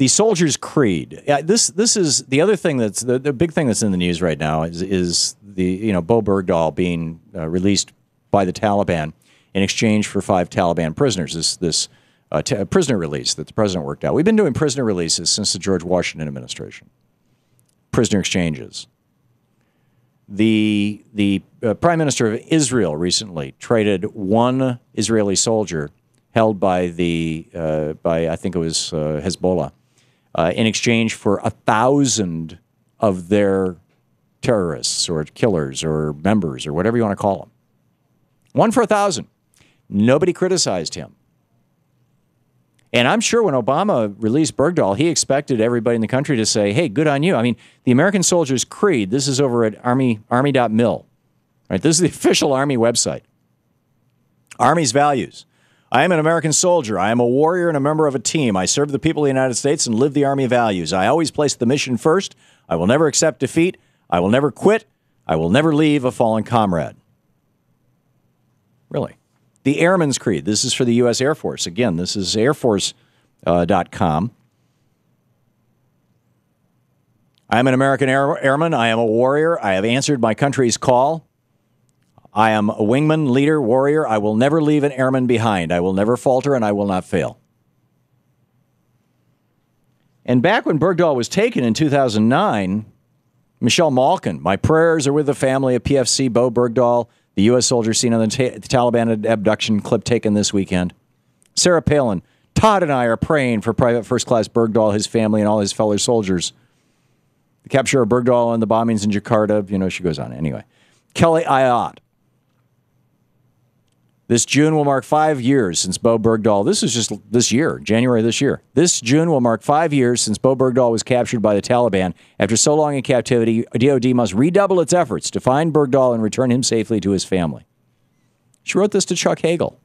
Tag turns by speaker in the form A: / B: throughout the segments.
A: The soldier's creed. This is the other thing that's the big thing that's in the news right now is the Bowe Berghdal being released by the Taliban in exchange for 5 Taliban prisoners. This prisoner release that the president worked out. We've been doing prisoner releases since the George Washington administration. Prisoner exchanges. The Prime Minister of Israel recently traded one Israeli soldier held by I think it was Hezbollah in exchange for 1,000 of their terrorists or killers or members or whatever you want to call them. One for 1,000. Nobody criticized him. And I'm sure when Obama released Bergdahl, he expected everybody in the country to say, hey, good on you. I mean, the American Soldier's Creed, this is over at army.mil. Right? This is the official Army website. Army's values. I am an American soldier. I am a warrior and a member of a team. I serve the people of the United States and live the Army values. I always place the mission first. I will never accept defeat. I will never quit. I will never leave a fallen comrade. Really. The Airman's Creed. This is for the U.S. Air Force. Again, this is airforce.com. I am an American airman. I am a warrior. I have answered my country's call. I am a wingman, leader, warrior. I will never leave an airman behind. I will never falter, and I will not fail. And back when Bergdahl was taken in 2009, Michelle Malkin, my prayers are with the family of PFC Bowe Berghdal, the U.S. soldier seen on the Taliban abduction clip taken this weekend. Sarah Palin, Todd and I are praying for Private First Class Bergdahl, his family, and all his fellow soldiers. The capture of Bergdahl and the bombings in Jakarta, she goes on. Anyway, Kelly Ayotte. This June will mark 5 years since Bowe Berghdal. This is just this year, January this year. This June will mark 5 years since Bowe Berghdal was captured by the Taliban. After so long in captivity, DOD must redouble its efforts to find Bergdahl and return him safely to his family. She wrote this to Chuck Hagel.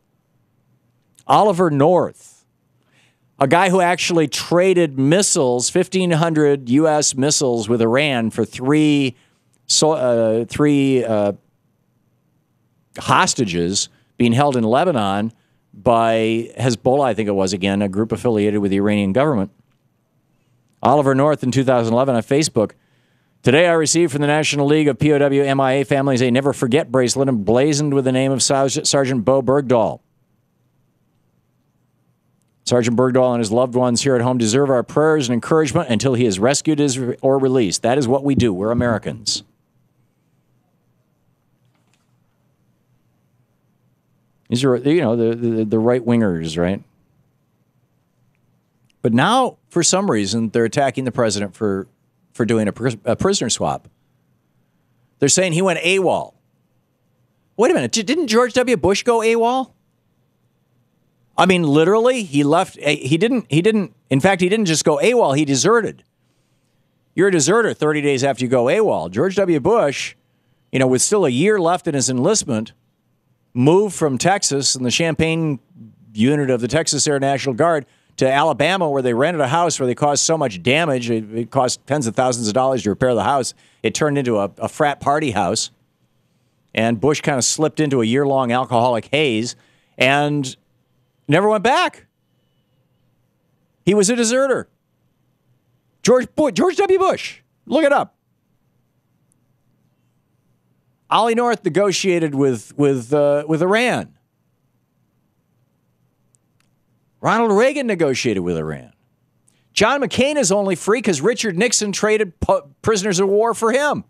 A: Oliver North, a guy who actually traded missiles, 1,500 U.S. missiles with Iran for three hostages being held in Lebanon by Hezbollah, I think it was, again, a group affiliated with the Iranian government. Oliver North in 2011 on Facebook. Today I received from the National League of POW MIA families a never forget bracelet emblazoned with the name of Sergeant Bowe Berghdal. Sergeant Berghdal and his loved ones here at home deserve our prayers and encouragement until he is rescued or released. That is what we do. We're Americans. These are, the right-wingers, right? But now, for some reason, they're attacking the president for doing a prisoner swap. They're saying he went AWOL. Wait a minute. Didn't George W. Bush go AWOL? I mean, literally, he left. He didn't. In fact, he didn't just go AWOL. He deserted. You're a deserter 30 days after you go AWOL. George W. Bush, with still a year left in his enlistment, moved from Texas and the Champaign unit of the Texas Air National Guard to Alabama, where they rented a house where they caused so much damage. It cost tens of thousands of dollars to repair the house. It turned into a frat party house. And Bush kind of slipped into a year-long alcoholic haze and never went back. He was a deserter. George W. Bush. Look it up. Ollie North negotiated with Iran. Ronald Reagan negotiated with Iran. John McCain is only free because Richard Nixon traded prisoners of war for him.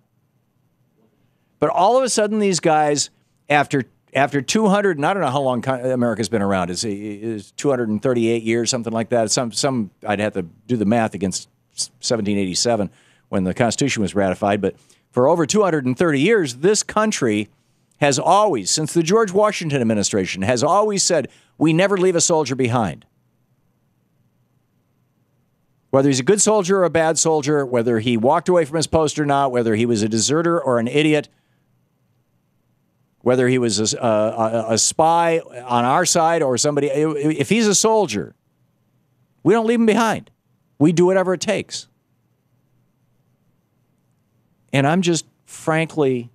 A: But all of a sudden, these guys, after 200, and I don't know how long America's been around, is 238 years, something like that. Some I'd have to do the math against 1787 when the Constitution was ratified, but for over 230 years, this country has always, since the George Washington administration, has always said, we never leave a soldier behind. Whether he's a good soldier or a bad soldier, whether he walked away from his post or not, whether he was a deserter or an idiot, whether he was a spy on our side or somebody, if he's a soldier, we don't leave him behind. We do whatever it takes. And I'm just frankly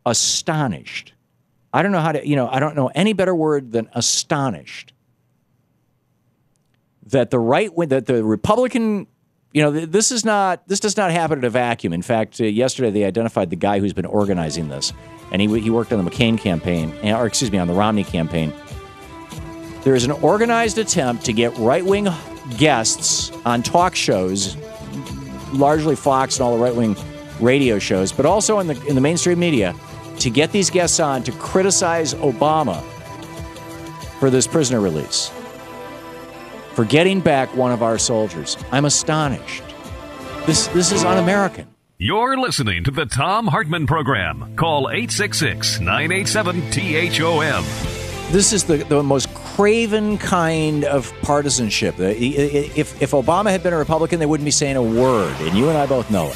A: astonished. I don't know how to, I don't know any better word than astonished that the Republican This does not happen in a vacuum. In fact, yesterday they identified the guy who's been organizing this, and he worked on the McCain campaign, on the Romney campaign. There is an organized attempt to get right-wing guests on talk shows, largely Fox and all the right-wing radio shows, but also in the mainstream media, to get these guests on to criticize Obama for this prisoner release, for getting back one of our soldiers. I'm astonished. This is un-American.
B: You're listening to the Thom Hartmann Program. Call 866-987-THOM.
A: This is the most craven kind of partisanship. If Obama had been a Republican, they wouldn't be saying a word, and you and I both know it.